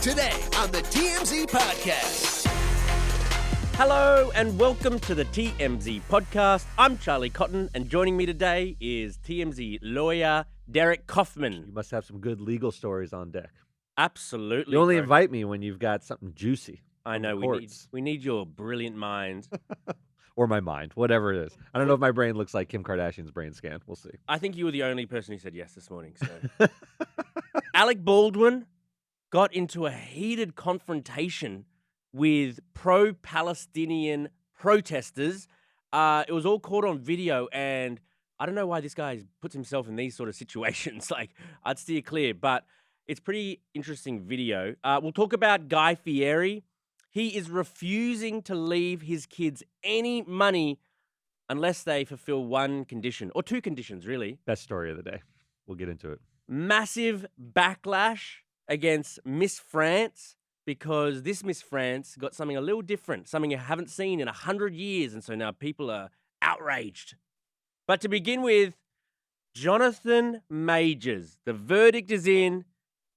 Today on the TMZ Podcast. Hello and welcome to the TMZ Podcast. I'm Charlie Cotton and joining me today is TMZ lawyer Derek Kaufman. You must have some good legal stories on deck. Absolutely. You only bro. invite me when you've got something juicy. I know, we need your brilliant mind. Or my mind, whatever it is. I don't know if my brain looks like Kim Kardashian's brain scan. We'll see. I think you were the only person who said yes this morning. So, Alec Baldwin got into a heated confrontation with pro-Palestinian protesters. It was all caught on video, and I don't know why this guy puts himself in these sort of situations. Like, I'd steer clear, but it's pretty interesting video. We'll talk about Guy Fieri. He is refusing to leave his kids any money unless they fulfill one condition, or two conditions, really. Best story of the day. We'll get into it. Massive backlash against Miss France, because this Miss France got something a little different, something you haven't seen in 100 years, and so now people are outraged. But to begin with, Jonathan Majors. The verdict is in.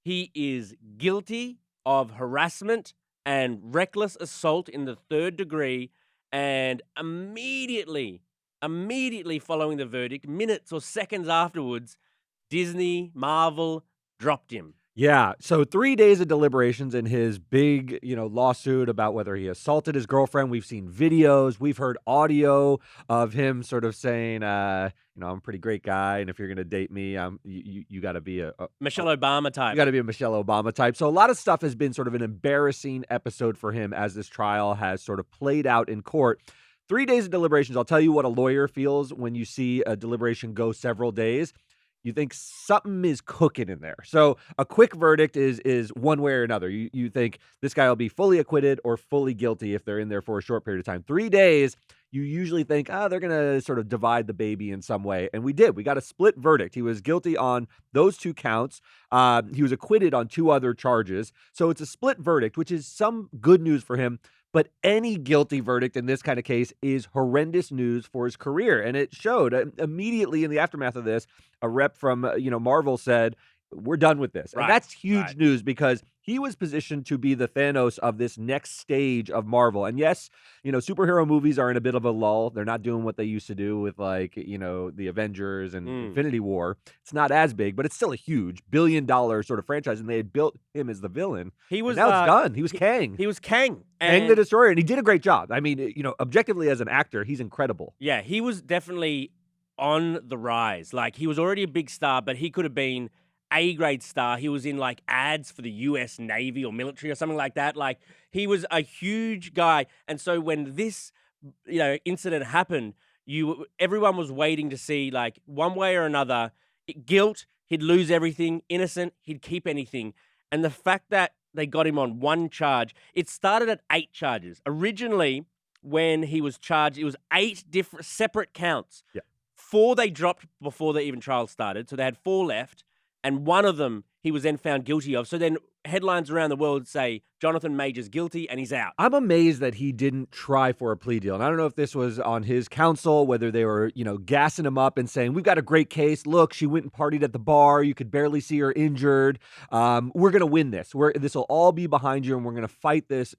He is guilty of harassment and reckless assault in the third degree, and immediately following the verdict, minutes or seconds afterwards, Disney, Marvel dropped him. Yeah, so 3 days of deliberations in his big, lawsuit about whether he assaulted his girlfriend. We've seen videos, we've heard audio of him sort of saying, I'm a pretty great guy, and if you're going to date me, you got to be a Michelle Obama type. You got to be a Michelle Obama type. So a lot of stuff has been sort of an embarrassing episode for him as this trial has sort of played out in court. 3 days of deliberations. I'll tell you what a lawyer feels when you see a deliberation go several days. You think something is cooking in there. So a quick verdict is one way or another. You think this guy will be fully acquitted or fully guilty if they're in there for a short period of time. 3 days, you usually think, they're going to sort of divide the baby in some way. And we did. We got a split verdict. He was guilty on those 2 counts. He was acquitted on 2 other charges. So it's a split verdict, which is some good news for him. But any guilty verdict in this kind of case is horrendous news for his career. And it showed immediately in the aftermath of this. A rep from, Marvel said, we're done with this. Right. And that's huge news because he was positioned to be the Thanos of this next stage of Marvel. And yes, superhero movies are in a bit of a lull. They're not doing what they used to do with the Avengers and Infinity War. It's not as big, but it's still a huge $1 billion sort of franchise. And they had built him as the villain. He was now it's done. He was Kang. He was Kang. Kang the Destroyer. And he did a great job. I mean, objectively as an actor, he's incredible. Yeah, he was definitely on the rise. Like, he was already a big star, but he could have been A-grade star. He was in like ads for the US Navy or military or something like that. Like, he was a huge guy. And so when this, incident happened, everyone was waiting to see, like, one way or another, guilt, he'd lose everything; innocent, he'd keep anything. And the fact that they got him on one charge, it started at 8 charges. Originally, when he was charged, it was 8 different separate counts. Yeah. 4 they dropped before the even trial started, so they had 4 left. And one of them he was then found guilty of. So then headlines around the world say Jonathan Majors guilty and he's out. I'm amazed that he didn't try for a plea deal. And I don't know if this was on his counsel, whether they were, gassing him up and saying, we've got a great case. Look, she went and partied at the bar. You could barely see her injured. We're going to win this. This will all be behind you, and we're going to fight this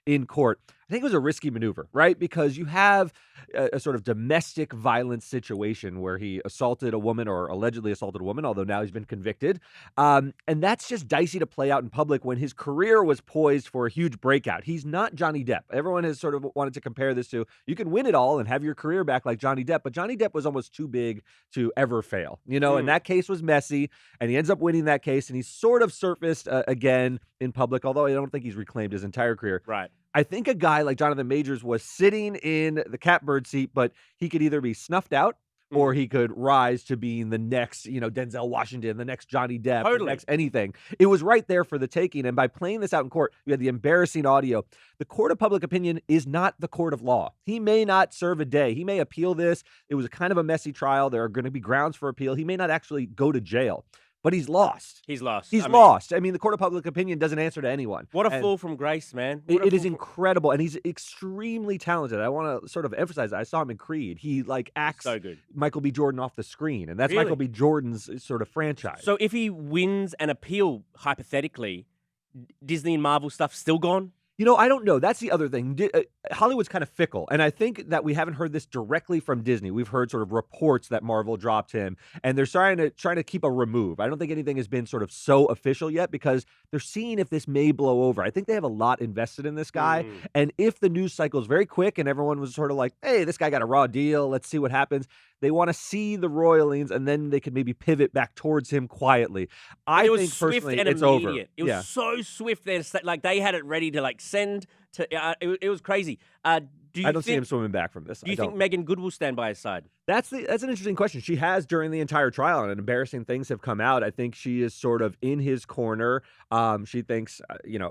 in court. I think it was a risky maneuver, right? Because you have a sort of domestic violence situation where he assaulted a woman or allegedly assaulted a woman, although now he's been convicted. And that's just dicey to play out in public when his career was poised for a huge breakout. He's not Johnny Depp. Everyone has sort of wanted to compare this to, you can win it all and have your career back like Johnny Depp, but Johnny Depp was almost too big to ever fail, and that case was messy, and he ends up winning that case, and he's sort of surfaced again in public, although I don't think he's reclaimed his entire career. Right. I think a guy like Jonathan Majors was sitting in the catbird seat, but he could either be snuffed out or he could rise to being the next, Denzel Washington, the next Johnny Depp, the next anything. It was right there for the taking. And by playing this out in court, you had the embarrassing audio. The court of public opinion is not the court of law. He may not serve a day. He may appeal this. It was kind of a messy trial. There are going to be grounds for appeal. He may not actually go to jail. But he's lost. He's lost. He's lost. I mean, the court of public opinion doesn't answer to anyone. What a fall from grace, man. It is incredible. And he's extremely talented. I want to sort of emphasize that. I saw him in Creed. He acts so good. Michael B. Jordan off the screen. And that's Michael B. Jordan's sort of franchise. So if he wins an appeal, hypothetically, Disney and Marvel stuff still gone? I don't know. That's the other thing. Hollywood's kind of fickle, and I think that we haven't heard this directly from Disney. We've heard sort of reports that Marvel dropped him, and they're trying to keep a remove. I don't think anything has been sort of so official yet because they're seeing if this may blow over. I think they have a lot invested in this guy, and if the news cycle is very quick and everyone was sort of like, "Hey, this guy got a raw deal. Let's see what happens." They want to see the royalings, and then they could maybe pivot back towards him quietly. I think personally, it's over. It was so swift. Like they had it ready to like send to. It was crazy. I don't see him swimming back from this. Do you think Megan Good will stand by his side? That's an interesting question. She has during the entire trial, and embarrassing things have come out. I think she is sort of in his corner. She thinks,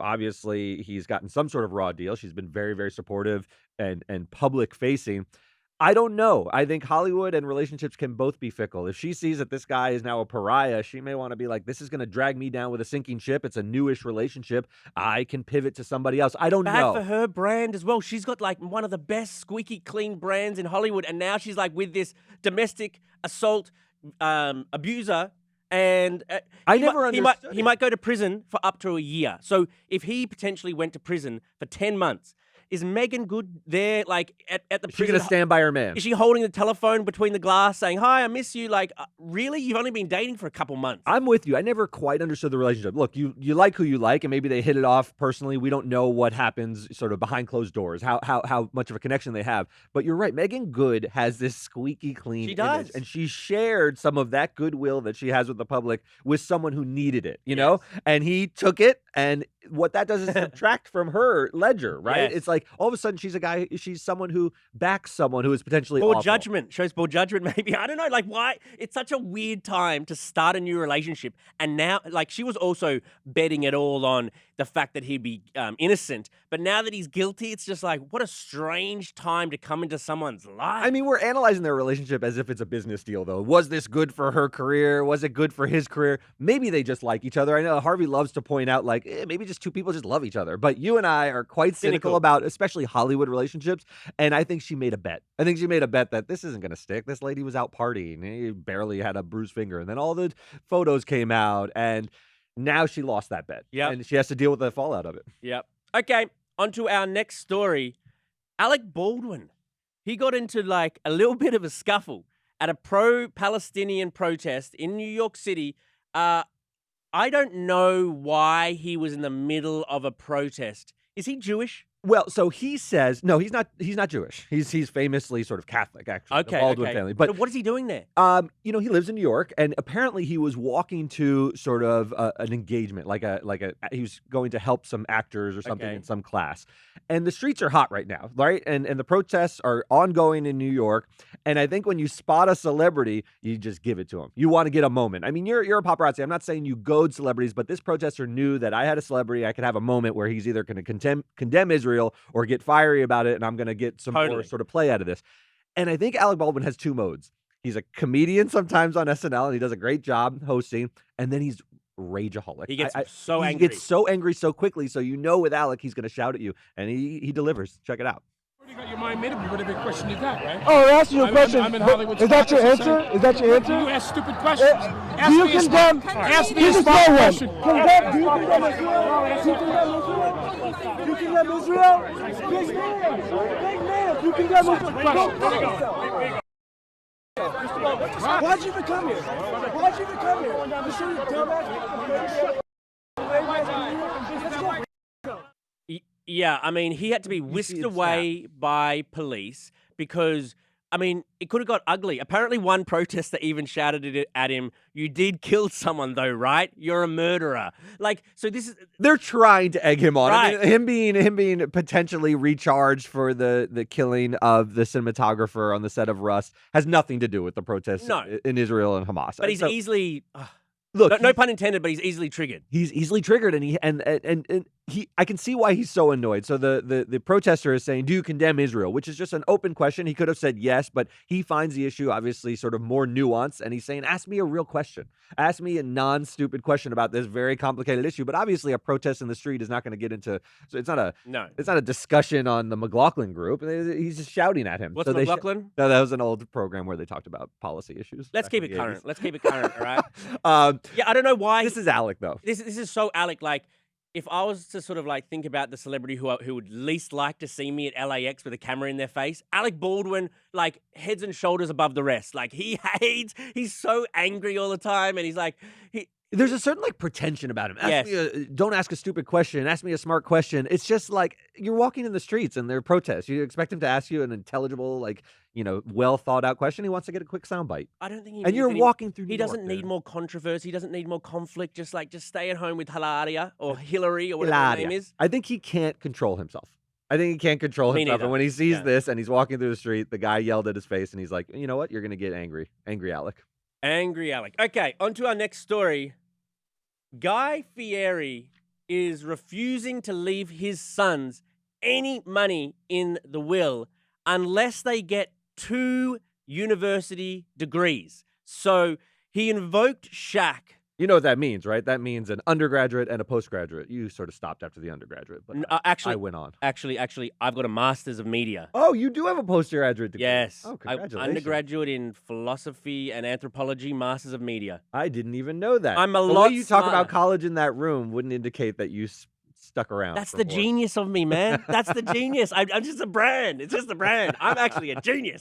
obviously he's gotten some sort of raw deal. She's been very, very supportive and public facing. I don't know. I think Hollywood and relationships can both be fickle. If she sees that this guy is now a pariah, she may want to be like, this is going to drag me down with a sinking ship. It's a newish relationship. I can pivot to somebody else. I don't know. Bad for her brand as well. She's got like one of the best squeaky clean brands in Hollywood. And now she's like with this domestic assault abuser. And I never understood. He might go to prison for up to a year. So if he potentially went to prison for 10 months, is Megan Good there, like, at the prison? She's going to stand by her man. Is she holding the telephone between the glass saying, "Hi, I miss you"? Like, really? You've only been dating for a couple months. I'm with you. I never quite understood the relationship. Look, you like who you like, and maybe they hit it off personally. We don't know what happens sort of behind closed doors, how much of a connection they have. But you're right. Megan Good has this squeaky clean image, and she shared some of that goodwill that she has with the public with someone who needed it, you know? And he took it, and what that does is subtract from her ledger, right? Yes. It's like all of a sudden she's someone who backs someone who is potentially poor awful. judgment. Shows poor judgment, maybe. I don't know. Like, why? It's such a weird time to start a new relationship. And now, like, she was also betting it all on the fact that he'd be innocent. But now that he's guilty, it's just like, what a strange time to come into someone's life. I mean, we're analyzing their relationship as if it's a business deal, though. Was this good for her career? Was it good for his career? Maybe they just like each other. I know Harvey loves to point out, like, maybe just two people just love each other. But you and I are quite cynical about, especially Hollywood relationships. And I think she made a bet. I think she made a bet that this isn't going to stick. This lady was out partying. He barely had a bruised finger. And then all the photos came out. And now she lost that bet. Yeah. And she has to deal with the fallout of it. Yep. Okay, on to our next story. Alec Baldwin. He got into like a little bit of a scuffle at a pro-Palestinian protest in New York City. I don't know why he was in the middle of a protest. Is he Jewish? Well, so he says no. He's not Jewish. He's famously sort of Catholic, actually. Okay, the Baldwin family. But so what is he doing there? he lives in New York, and apparently he was walking to sort of an engagement, he was going to help some actors or something in some class. And the streets are hot right now, right? And the protests are ongoing in New York. And I think when you spot a celebrity, you just give it to them. You want to get a moment. I mean, you're a paparazzi. I'm not saying you goad celebrities, but this protester knew that I had a celebrity. I could have a moment where he's either going to condemn Israel or get fiery about it, and I'm going to get some more sort of play out of this. And I think Alec Baldwin has two modes. He's a comedian sometimes on SNL, and he does a great job hosting, and then he's rageaholic. He gets so angry. He gets so angry so quickly, so with Alec, he's going to shout at you, and he delivers. Check it out. You got your mind made up. Whatever question you got, right? Oh, I asked you a question. I'm in Hollywood. Is that your answer? Is that your answer? You ask stupid questions. Do you condemn? Ask me a smart question. Do you condemn Israel? Do you condemn Israel? Big man. Do you condemn Israel? Why'd you even come here? You sure you dumbass? Yeah, I mean, he had to be whisked away by police because, I mean, it could have got ugly. Apparently one protester even shouted it at him, "You did kill someone though, right? You're a murderer." Like, so this is... They're trying to egg him on. Right. I mean, him being potentially recharged for the killing of the cinematographer on the set of Rust has nothing to do with the protests in Israel and Hamas. But he's easily... Look, no pun intended, but he's easily triggered. He's easily triggered, and I can see why he's so annoyed. So the protester is saying, "Do you condemn Israel?" Which is just an open question. He could have said yes, but he finds the issue obviously sort of more nuanced, and he's saying, "Ask me a real question. Ask me a non-stupid question about this very complicated issue." But obviously, a protest in the street is not going to get into. So it's not a discussion on the McLaughlin group. He's just shouting at him. What's McLaughlin? No, that was an old program where they talked about policy issues. Let's keep it current. All right. Yeah, I don't know why. This is Alec, though. This is so Alec. Like, if I was to sort of like think about the celebrity who would least like to see me at LAX with a camera in their face, Alec Baldwin, like heads and shoulders above the rest. Like he hates, he's so angry all the time, and he's like, There's a certain like pretension about him. Yes. Don't ask a stupid question. Ask me a smart question. It's just like you're walking in the streets and there are protests. You expect him to ask you an intelligible, like, well thought out question. He wants to get a quick soundbite. I don't think he. And needs you're any- walking through. He New doesn't York, need dude. more controversy. He doesn't need more conflict. Just stay at home with Hilaria or Hillary or whatever her name is. I think he can't control himself. I think he can't control Me himself. neither. And when he sees Yeah. this and he's walking through the street, the guy yelled at his face and he's like, you know what? You're going to get angry. Angry Alec. Angry Alec. Okay, on to our next story. Guy Fieri is refusing to leave his sons any money in the will unless they get 2 university degrees. So he invoked Shaq. You know what that means, right? That means an undergraduate and a postgraduate. You sort of stopped after the undergraduate, but I went on. Actually, I've got a master's of media. Oh, you do have a postgraduate degree. Yes. Oh, congratulations. Undergraduate in philosophy and anthropology, masters of media. I didn't even know that. I'm a the lot way you talk smarter. about college in that room wouldn't indicate that you stuck around. That's for the more. genius of me, man. That's the genius. I'm just a brand. It's just a brand. I'm actually a genius.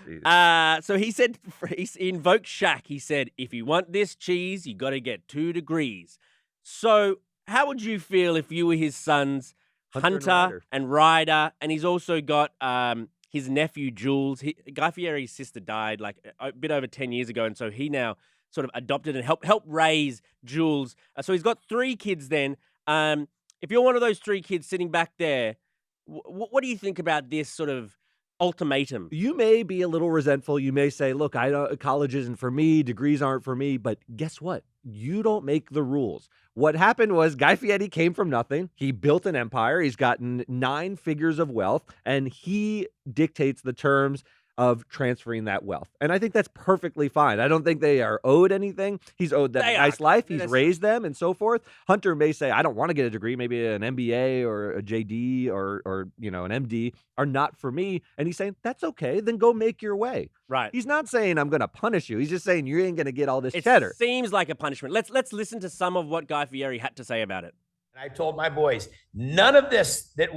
Jeez. So he said, he invoked Shaq. He said, if you want this cheese, you got to get 2 degrees. So how would you feel if you were his sons, Hunter and Ryder? And he's also got his nephew, Jules. Guy Fieri's sister died like a bit over 10 years ago. And so he now sort of adopted and helped raise Jules. So he's got 3 kids then. If you're one of those 3 kids sitting back there, what do you think about this sort of ultimatum? You may be a little resentful. You may say, look, college isn't for me. Degrees aren't for me. But guess what? You don't make the rules. What happened was Guy Fieri came from nothing. He built an empire. He's gotten 9 figures of wealth, and he dictates the terms of transferring that wealth. And I think that's perfectly fine. I don't think they are owed anything. He's owed them a nice life. He's raised them and so forth. Hunter may say, I don't want to get a degree. Maybe an MBA or a JD or an MD are not for me. And he's saying, that's okay. Then go make your way. Right. He's not saying I'm going to punish you. He's just saying you ain't going to get all this cheddar. It seems like a punishment. Let's listen to some of what Guy Fieri had to say about it. And I told my boys, none of this that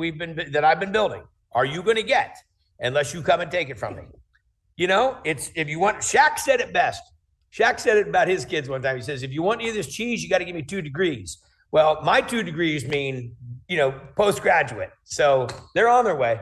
I've been building are you going to get unless you come and take it from me. It's if you want. Shaq said it best. Shaq said it about his kids one time. He says, if you want any of this cheese, you got to give me 2 degrees. Well, my 2 degrees mean, postgraduate. So they're on their way.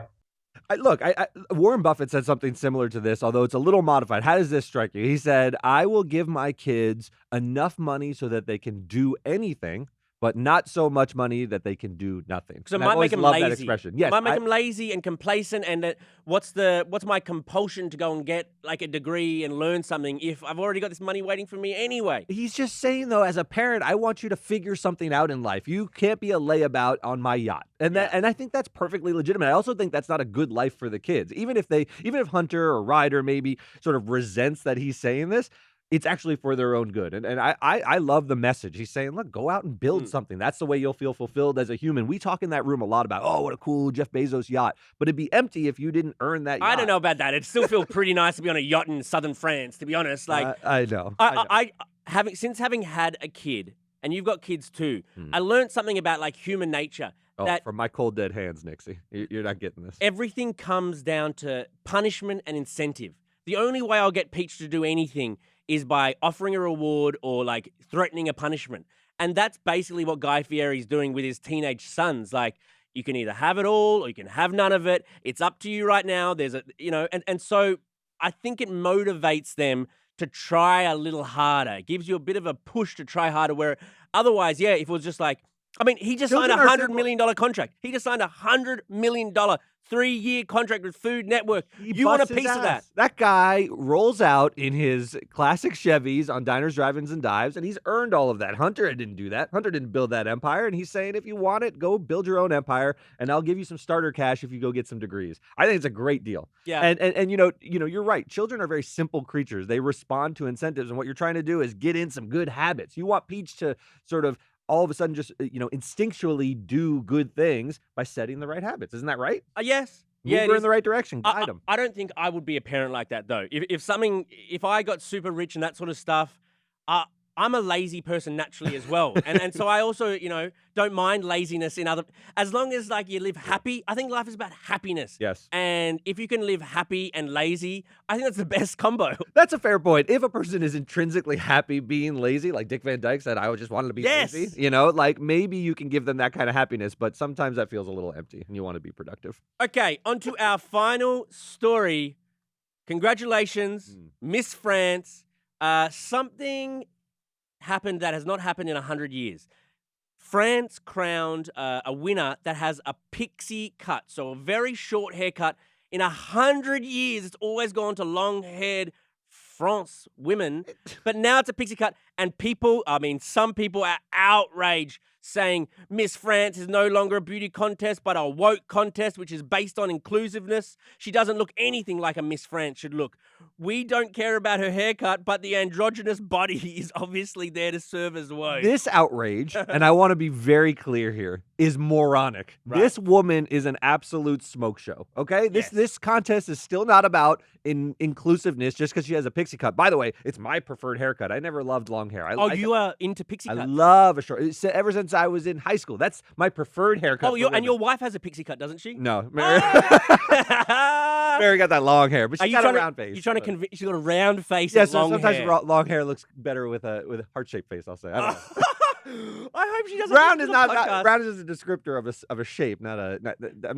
Warren Buffett said something similar to this, although it's a little modified. How does this strike you? He said, I will give my kids enough money so that they can do anything, but not so much money that they can do nothing. So it And I've might make always him loved lazy. that expression. Yes, It might make him lazy and complacent. And what's my compulsion to go and get like a degree and learn something if I've already got this money waiting for me anyway? He's just saying, though, as a parent, I want you to figure something out in life. You can't be a layabout on my yacht. And I think that's perfectly legitimate. I also think that's not a good life for the kids. Even if Hunter or Ryder maybe sort of resents that he's saying this, it's actually for their own good. And I love the message. He's saying, look, go out and build something. That's the way you'll feel fulfilled as a human. We talk in that room a lot about, oh, what a cool Jeff Bezos yacht. But it'd be empty if you didn't earn that yacht. I don't know about that. It'd still feel pretty nice to be on a yacht in southern France, to be honest. Like I know. Since having had a kid, and you've got kids too, I learned something about like human nature. That from my cold dead hands, Nixie. You're not getting this. Everything comes down to punishment and incentive. The only way I'll get Peach to do anything is by offering a reward or like threatening a punishment. And that's basically what Guy Fieri's doing with his teenage sons. Like, you can either have it all or you can have none of it. It's up to you right now. And so I think it motivates them to try a little harder. It gives you a bit of a push to try harder, where otherwise, if it was just like, he just signed a $100 million contract. He just signed a $100 million 3-year contract with Food Network. You want a piece of that? That guy rolls out in his classic Chevys on diners, drive-ins, and dives, and he's earned all of that. Hunter didn't do that. Hunter didn't build that empire, and he's saying, if you want it, go build your own empire, and I'll give you some starter cash if you go get some degrees. I think it's a great deal. Yeah. And you're right. Children are very simple creatures. They respond to incentives, and what you're trying to do is get in some good habits. You want Peach to sort of all of a sudden just, instinctually do good things by setting the right habits. Isn't that right? Yes. Move her in the right direction. Guide them. I don't think I would be a parent like that, though. If I got super rich and that sort of stuff, I I'm a lazy person naturally as well. And so I also, don't mind laziness in other, as long as like you live happy. I think life is about happiness. Yes. And if you can live happy and lazy, I think that's the best combo. That's a fair point. If a person is intrinsically happy being lazy, like Dick Van Dyke said, I just wanted to be lazy, like maybe you can give them that kind of happiness, but sometimes that feels a little empty and you want to be productive. Okay, on to our final story. Congratulations, Miss France. Something happened that has not happened in 100 years. France crowned a winner that has a pixie cut, so a very short haircut. In 100 years, it's always gone to long-haired France women, but now it's a pixie cut, and some people are outraged, saying Miss France is no longer a beauty contest, but a woke contest, which is based on inclusiveness. She doesn't look anything like a Miss France should look. We don't care about her haircut, but the androgynous body is obviously there to serve as woke. This outrage, and I want to be very clear here, is moronic. Right. This woman is an absolute smoke show, okay? This contest is still not about inclusiveness just because she has a pixie cut. By the way, it's my preferred haircut. I never loved long hair. You are into pixie cuts? I love a short. Ever since I was in high school, that's my preferred haircut. And your wife has a pixie cut, doesn't she? No, Mary. Mary got that long hair, but she's got a round face. You're trying to convince? She's got a round face. Yeah, and so long sometimes hair. long hair looks better with a heart-shaped face. I'll say. I don't know. I hope she doesn't. Round listen is to the not podcast. round is a descriptor of a shape, I'm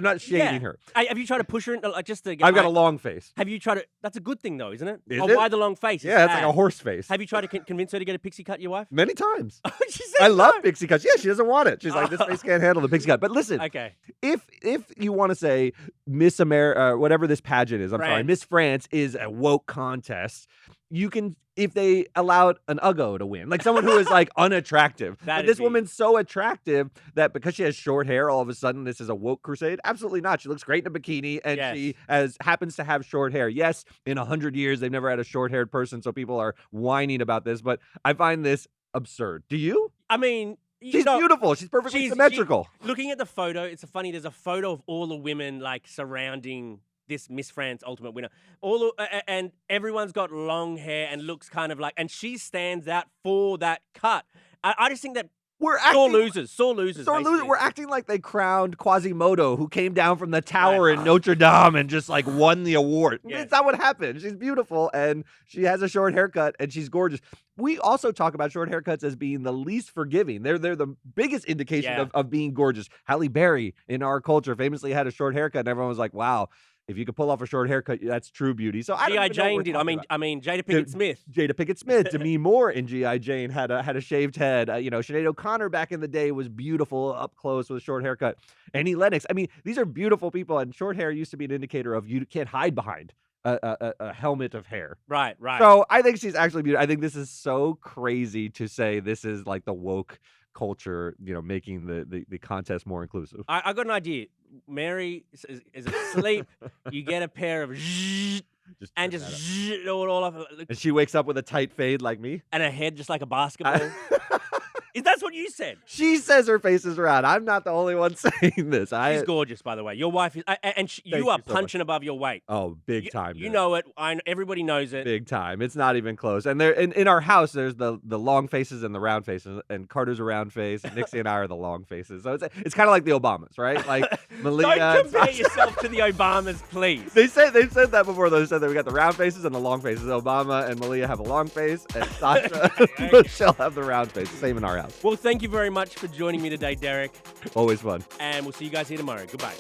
not shading her. Have you tried to push her into just to? I've got a long face. Have you tried to? That's a good thing though, isn't it? Is it? Why the long face? Yeah, it's like a horse face. Have you tried to convince her to get a pixie cut, your wife? Many times. She said I love no. pixie cuts. Yeah, she doesn't want it. She's like, this face can't handle the pixie cut. But listen, Okay. if you want to say Miss America, whatever this pageant is, France. Miss France is a woke contest. You can, if they allowed an Uggo to win, like someone who is like unattractive. But this woman's so attractive that because she has short hair, all of a sudden this is a woke crusade. Absolutely not. She looks great in a bikini, and she happens to have short hair. Yes, in 100 years they've never had a short-haired person, so people are whining about this. But I find this absurd. Do you? I mean, she's beautiful. She's perfectly symmetrical. Looking at the photo, it's funny. There's a photo of all the women like surrounding this Miss France Ultimate winner. And everyone's got long hair and looks kind of like, and she stands out for that cut. I just think that sore losers. We're acting like they crowned Quasimodo, who came down from the tower in Notre Dame and just like won the award. Yes. It's not what happened. She's beautiful and she has a short haircut and she's gorgeous. We also talk about short haircuts as being the least forgiving. They're the biggest indication of being gorgeous. Halle Berry in our culture famously had a short haircut and everyone was like, wow, if you could pull off a short haircut, that's true beauty. So G.I. Jane did. I mean, Jada Pinkett Smith. Jada Pinkett Smith. Demi Moore in G.I. Jane had a shaved head. Sinead O'Connor back in the day was beautiful up close with a short haircut. Annie Lennox. I mean, these are beautiful people, and short hair used to be an indicator of you can't hide behind a helmet of hair. Right. So I think she's actually beautiful. I think this is so crazy to say this is like the woke culture, making the contest more inclusive. I got an idea. Mary is asleep. You get a pair of just do it all off. And she wakes up with a tight fade like me. And a head just like a basketball. That's what you said. She says her face is round. I'm not the only one saying this. She's gorgeous, by the way. Your wife is, you are punching above your weight. Oh, big time. You know it. Everybody knows it. Big time. It's not even close. And there, in our house, there's the long faces and the round faces. And Carter's a round face. And Nixie and I are the long faces. So it's kind of like the Obamas, right? Like Malia. Don't compare yourself to the Obamas, please. They've said that before. They said that we got the round faces and the long faces. Obama and Malia have a long face, and Sasha and Michelle have the round face. Same in our house. Well, thank you very much for joining me today, Derek. Always fun. And we'll see you guys here tomorrow. Goodbye.